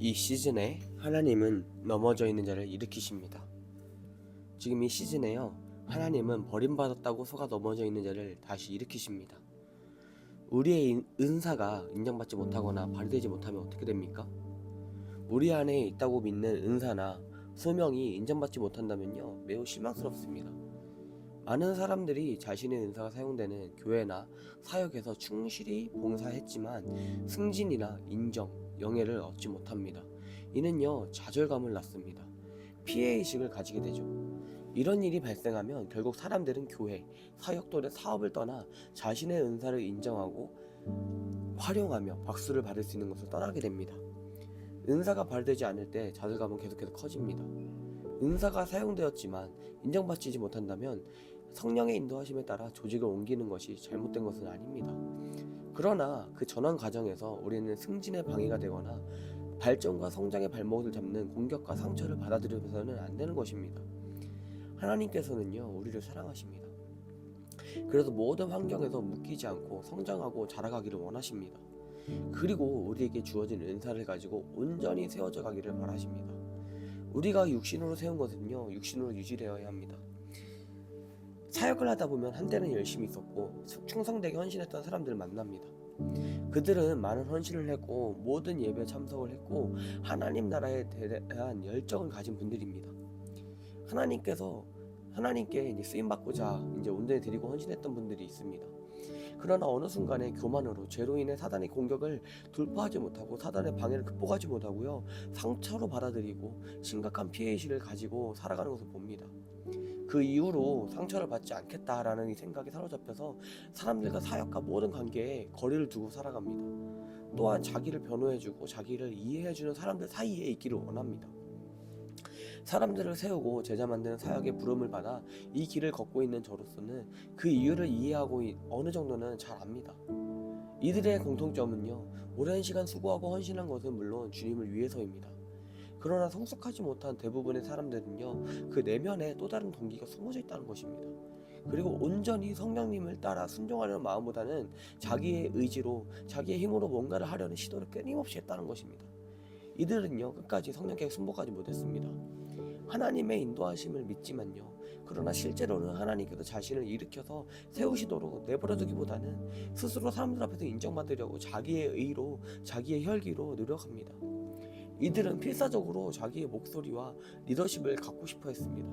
이 시즌에 하나님은 넘어져 있는 자를 일으키십니다. 지금 이 시즌에요, 하나님은 버림받았다고 속아 넘어져 있는 자를 다시 일으키십니다. 우리의 은사가 인정받지 못하거나 발휘되지 못하면 어떻게 됩니까? 우리 안에 있다고 믿는 은사나 소명이 인정받지 못한다면요, 매우 실망스럽습니다. 많은 사람들이 자신의 은사가 사용되는 교회나 사역에서 충실히 봉사했지만 승진이나 인정, 영예를 얻지 못합니다. 이는요, 좌절감을 낳습니다. 피해의식을 가지게 되죠. 이런 일이 발생하면 결국 사람들은 교회, 사역 또는 사업을 떠나 자신의 은사를 인정하고 활용하며 박수를 받을 수 있는 것을 떠나게 됩니다. 은사가 발휘되지 않을 때 좌절감은 계속해서 커집니다. 은사가 사용되었지만 인정받지 못한다면 성령의 인도하심에 따라 조직을 옮기는 것이 잘못된 것은 아닙니다. 그러나 그 전환 과정에서 우리는 승진에 방해가 되거나 발전과 성장의 발목을 잡는 공격과 상처를 받아들여서는 안 되는 것입니다. 하나님께서는요, 우리를 사랑하십니다. 그래서 모든 환경에서 묶이지 않고 성장하고 자라가기를 원하십니다. 그리고 우리에게 주어진 은사를 가지고 온전히 세워져 가기를 바라십니다. 우리가 육신으로 세운 것은요, 육신으로 유지되어야 합니다. 사역을 하다 보면 한때는 열심히 있었고 충성되게 헌신했던 사람들을 만납니다. 그들은 많은 헌신을 했고 모든 예배에 참석을 했고 하나님 나라에 대한 열정을 가진 분들입니다. 하나님께 이제 쓰임받고자 이제 온전히 드리고 헌신했던 분들이 있습니다. 그러나 어느 순간에 교만으로 죄로 인해 사단의 공격을 돌파하지 못하고 사단의 방해를 극복하지 못하고요, 상처로 받아들이고 심각한 피해의식을 가지고 살아가는 것을 봅니다. 그 이후로 상처를 받지 않겠다라는 이 생각이 사로잡혀서 사람들과 사역과 모든 관계에 거리를 두고 살아갑니다. 또한 자기를 변호해주고 자기를 이해해주는 사람들 사이에 있기를 원합니다. 사람들을 세우고 제자 만드는 사역의 부름을 받아 이 길을 걷고 있는 저로서는 그 이유를 이해하고 어느 정도는 잘 압니다. 이들의 공통점은요, 오랜 시간 수고하고 헌신한 것은 물론 주님을 위해서입니다. 그러나 성숙하지 못한 대부분의 사람들은요, 그 내면에 또 다른 동기가 숨어져 있다는 것입니다. 그리고 온전히 성령님을 따라 순종하려는 마음보다는 자기의 의지로, 자기의 힘으로 뭔가를 하려는 시도를 끊임없이 했다는 것입니다. 이들은요, 끝까지 성령께 순복하지 못했습니다. 하나님의 인도하심을 믿지만요, 그러나 실제로는 하나님께서 자신을 일으켜서 세우시도록 내버려두기보다는 스스로 사람들 앞에서 인정받으려고 자기의 의로, 자기의 혈기로 노력합니다. 이들은 필사적으로 자기의 목소리와 리더십을 갖고 싶어 했습니다.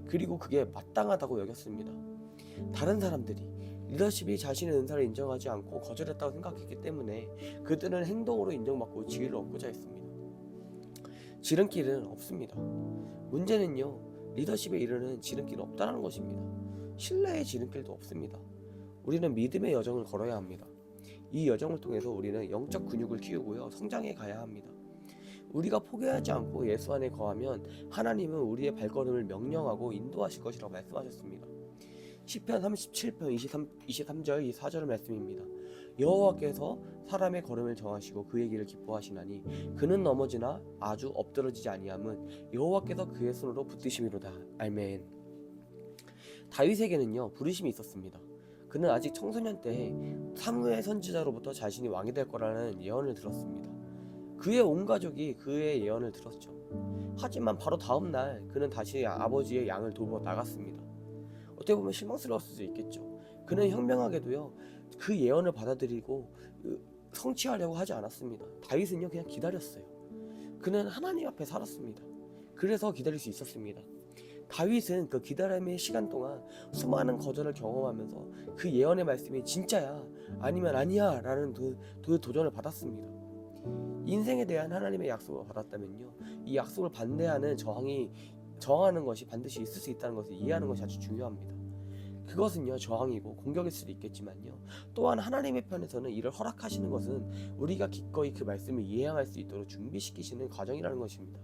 그리고 그게 마땅하다고 여겼습니다. 다른 사람들이 리더십이 자신의 은사를 인정하지 않고 거절했다고 생각했기 때문에 그들은 행동으로 인정받고 지위를 얻고자 했습니다. 지름길은 없습니다. 문제는요, 리더십에 이르는 지름길은 없다는 것입니다. 신뢰의 지름길도 없습니다. 우리는 믿음의 여정을 걸어야 합니다. 이 여정을 통해서 우리는 영적 근육을 키우고요, 성장해 가야 합니다. 우리가 포기하지 않고 예수 안에 거하면 하나님은 우리의 발걸음을 명령하고 인도하실 것이라고 말씀하셨습니다. 시편 37편 23절 이 4절 말씀입니다. 여호와께서 사람의 걸음을 정하시고 그의 길을 기뻐하시나니 그는 넘어지나 아주 엎드러지지 아니함은 여호와께서 그의 손으로 붙드심이로다. 아멘. 다윗에게는요, 부르심이 있었습니다. 그는 아직 청소년 때 사무엘 선지자로부터 자신이 왕이 될 거라는 예언을 들었습니다. 그의 온 가족이 그의 예언을 들었죠. 하지만 바로 다음 날 그는 다시 아버지의 양을 돌보러 나갔습니다. 어떻게 보면 실망스러웠을 수 있겠죠. 그는 현명하게도요, 그 예언을 받아들이고 성취하려고 하지 않았습니다. 다윗은요, 그냥 기다렸어요. 그는 하나님 앞에 살았습니다. 그래서 기다릴 수 있었습니다. 다윗은 그 기다림의 시간 동안 수많은 거절을 경험하면서 그 예언의 말씀이 진짜야 아니면 아니야 라는 그 도전을 받았습니다. 인생에 대한 하나님의 약속을 받았다면요, 이 약속을 반대하는 저항하는 것이 반드시 있을 수 있다는 것을 이해하는 것이 아주 중요합니다. 그것은요, 저항이고 공격일 수도 있겠지만요, 또한 하나님의 편에서는 이를 허락하시는 것은 우리가 기꺼이 그 말씀을 이해할 수 있도록 준비시키시는 과정이라는 것입니다.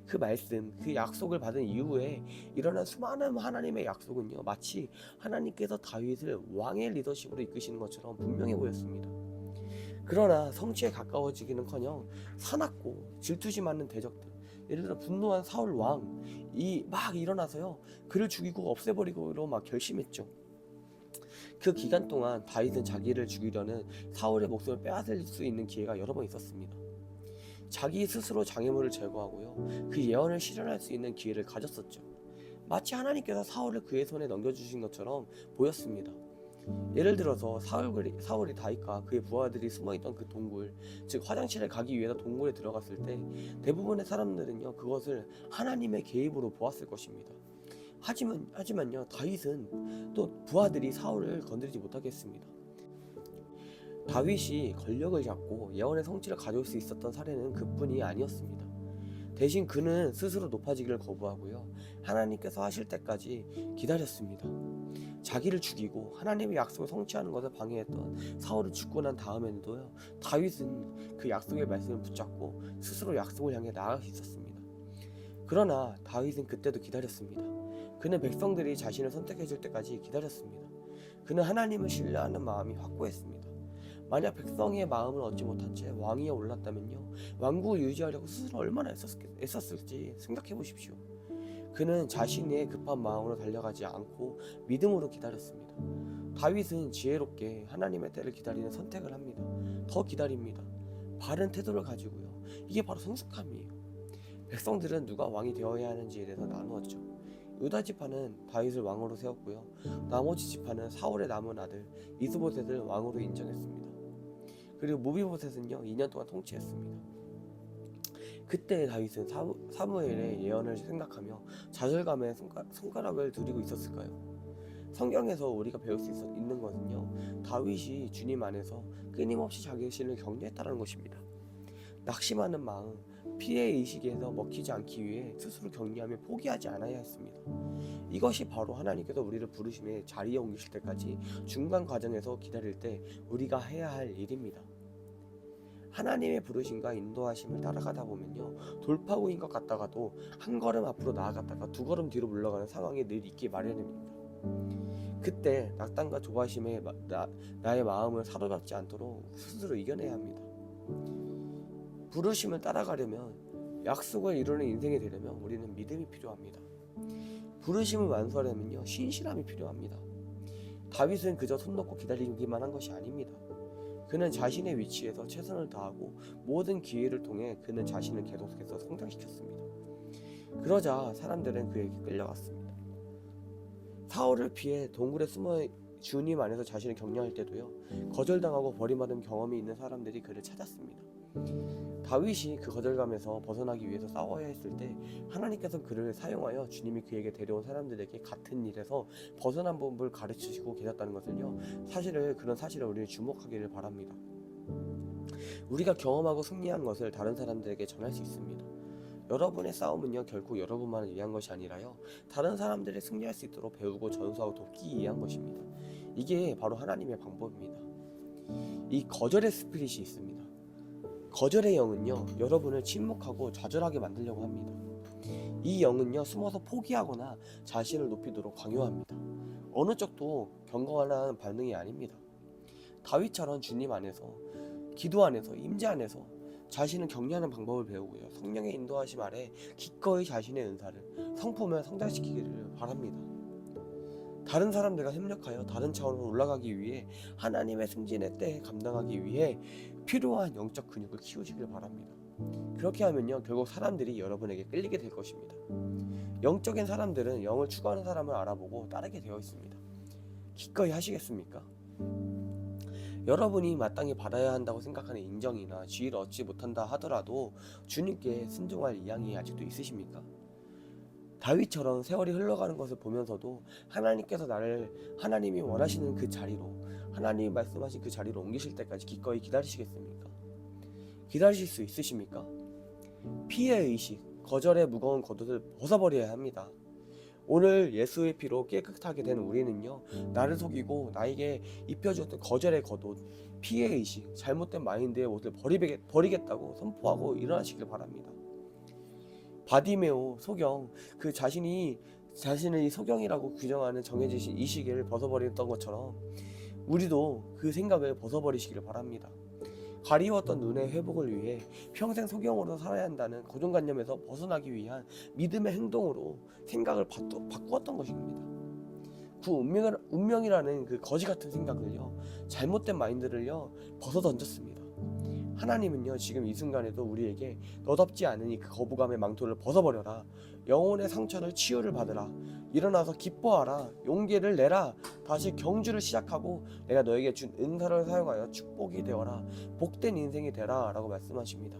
그 말씀, 그 약속을 받은 이후에 일어난 수많은 하나님의 약속은요, 마치 하나님께서 다윗을 왕의 리더십으로 이끄시는 것처럼 분명해 보였습니다. 그러나 성취에 가까워지기는커녕 사납고 질투심 많은 대적들, 예를 들어 분노한 사울 왕이 막 일어나서요, 그를 죽이고 없애버리고로 막 결심했죠. 그 기간 동안 다윗은 자기를 죽이려는 사울의 목숨을 빼앗을 수 있는 기회가 여러 번 있었습니다. 자기 스스로 장애물을 제거하고요. 그 예언을 실현할 수 있는 기회를 가졌었죠. 마치 하나님께서 사울을 그의 손에 넘겨주신 것처럼 보였습니다. 예를 들어서 사울이 다윗과 그의 부하들이 숨어있던 그 동굴, 즉 화장실에 가기 위해서 동굴에 들어갔을 때 대부분의 사람들은요 그것을 하나님의 개입으로 보았을 것입니다. 하지만요 다윗은 또 부하들이 사울을 건드리지 못하게 했습니다. 다윗이 권력을 잡고 예언의 성취를 가져올 수 있었던 사례는 그뿐이 아니었습니다. 대신 그는 스스로 높아지기를 거부하고요 하나님께서 하실 때까지 기다렸습니다. 자기를 죽이고 하나님의 약속을 성취하는 것을 방해했던 사울을 죽고 난 다음에도요 다윗은 그 약속의 말씀을 붙잡고 스스로 약속을 향해 나아갈 수 있었습니다. 그러나 다윗은 그때도 기다렸습니다. 그는 백성들이 자신을 선택해 줄 때까지 기다렸습니다. 그는 하나님을 신뢰하는 마음이 확고했습니다. 만약 백성의 마음을 얻지 못한 채 왕위에 올랐다면요 왕국을 유지하려고 스스로 얼마나 애썼을지 생각해 보십시오. 그는 자신의 급한 마음으로 달려가지 않고 믿음으로 기다렸습니다. 다윗은 지혜롭게 하나님의 때를 기다리는 선택을 합니다. 더 기다립니다. 바른 태도를 가지고요. 이게 바로 성숙함이에요. 백성들은 누가 왕이 되어야 하는지에 대해서 나누었죠. 유다 지파는 다윗을 왕으로 세웠고요. 나머지 지파는 사울의 남은 아들 이스보셋을 왕으로 인정했습니다. 그리고 무비보셋은요 2년 동안 통치했습니다. 그때 다윗은 사무엘의 예언을 생각하며 좌절감에 손가락을 두르고 있었을까요? 성경에서 우리가 배울 수 있는 것은요 다윗이 주님 안에서 끊임없이 자기 자신을 격려했다는 것입니다. 낙심하는 마음, 피해 의식에서 먹히지 않기 위해 스스로 격려하며 포기하지 않아야 했습니다. 이것이 바로 하나님께서 우리를 부르심에 자리에 옮기실 때까지 중간 과정에서 기다릴 때 우리가 해야 할 일입니다. 하나님의 부르심과 인도하심을 따라가다 보면요 돌파구인 것 같다가도 한 걸음 앞으로 나아갔다가 두 걸음 뒤로 물러가는 상황이 늘 있기 마련입니다. 그때 낙담과 조바심에 나의 마음을 사로잡지 않도록 스스로 이겨내야 합니다. 부르심을 따라가려면 약속을 이루는 인생이 되려면 우리는 믿음이 필요합니다. 부르심을 완수하려면요 신실함이 필요합니다. 다윗은 그저 손 놓고 기다리기만 한 것이 아닙니다. 그는 자신의 위치에서 최선을 다하고 모든 기회를 통해 그는 자신을 계속해서 성장시켰습니다. 그러자 사람들은 그에게 끌려갔습니다. 사울을 피해 동굴에 숨어 주님 안에서 자신을 격려할 때도요 거절당하고 버림받은 경험이 있는 사람들이 그를 찾았습니다. 다윗이 그 거절감에서 벗어나기 위해서 싸워야 했을 때 하나님께서 그를 사용하여 주님이 그에게 데려온 사람들에게 같은 일에서 벗어난 법을 가르치시고 계셨다는 것을요 그런 사실을 우리는 주목하기를 바랍니다. 우리가 경험하고 승리한 것을 다른 사람들에게 전할 수 있습니다. 여러분의 싸움은요 결코 여러분만을 위한 것이 아니라요 다른 사람들이 승리할 수 있도록 배우고 전수하고 돕기 위한 것입니다. 이게 바로 하나님의 방법입니다. 이 거절의 스피릿이 있습니다. 거절의 영은요 여러분을 침묵하고 좌절하게 만들려고 합니다. 이 영은요 숨어서 포기하거나 자신을 높이도록 강요합니다. 어느 쪽도 경건한 반응이 아닙니다. 다윗처럼 주님 안에서 기도 안에서 임재 안에서 자신을 격려하는 방법을 배우고요 성령의 인도하심 아래 기꺼이 자신의 은사를 성품을 성장시키기를 바랍니다. 다른 사람들과 협력하여 다른 차원으로 올라가기 위해 하나님의 승진의 때에 감당하기 위해 필요한 영적 근육을 키우시길 바랍니다. 그렇게 하면요 결국 사람들이 여러분에게 끌리게 될 것입니다. 영적인 사람들은 영을 추구하는 사람을 알아보고 따르게 되어 있습니다. 기꺼이 하시겠습니까? 여러분이 마땅히 받아야 한다고 생각하는 인정이나 지위를 얻지 못한다 하더라도 주님께 순종할 의향이 아직도 있으십니까? 다윗처럼 세월이 흘러가는 것을 보면서도 하나님께서 하나님이 원하시는 그 자리로 하나님이 말씀하신 그 자리로 옮기실 때까지 기꺼이 기다리시겠습니까? 기다리실 수 있으십니까? 피해 의식, 거절의 무거운 겉옷을 벗어버려야 합니다. 오늘 예수의 피로 깨끗하게 된 우리는요 나를 속이고 나에게 입혀주었던 거절의 겉옷, 피해 의식, 잘못된 마인드의 옷을 버리겠다고 선포하고 일어나시길 바랍니다. 바디메오, 소경, 그 자신을 소경이라고 규정하는 정해지신 이 시기를 벗어버렸던 것처럼 우리도 그 생각을 벗어버리시길 바랍니다. 가리웠던 눈의 회복을 위해 평생 소경으로 살아야 한다는 고정관념에서 벗어나기 위한 믿음의 행동으로 생각을 바꾸었던 것입니다. 그 운명이라는 그 거지 같은 생각을요 잘못된 마인드를요 벗어 던졌습니다. 하나님은요 지금 이 순간에도 우리에게 너답지 않으니 그 거부감의 망토를 벗어버려라, 영혼의 상처를 치유를 받으라, 일어나서 기뻐하라, 용기를 내라, 다시 경주를 시작하고 내가 너에게 준 은사를 사용하여 축복이 되어라, 복된 인생이 되라 라고 말씀하십니다.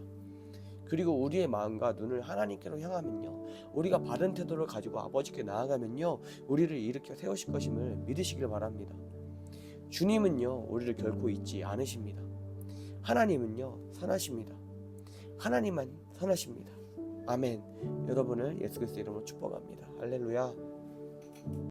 그리고 우리의 마음과 눈을 하나님께로 향하면요, 우리가 바른 태도를 가지고 아버지께 나아가면요, 우리를 일으켜 세우실 것임을 믿으시길 바랍니다. 주님은요 우리를 결코 잊지 않으십니다. 하나님은요 선하십니다. 하나님만 선하십니다. 아멘. 여러분을 예수 그리스도 이름으로 축복합니다. 할렐루야.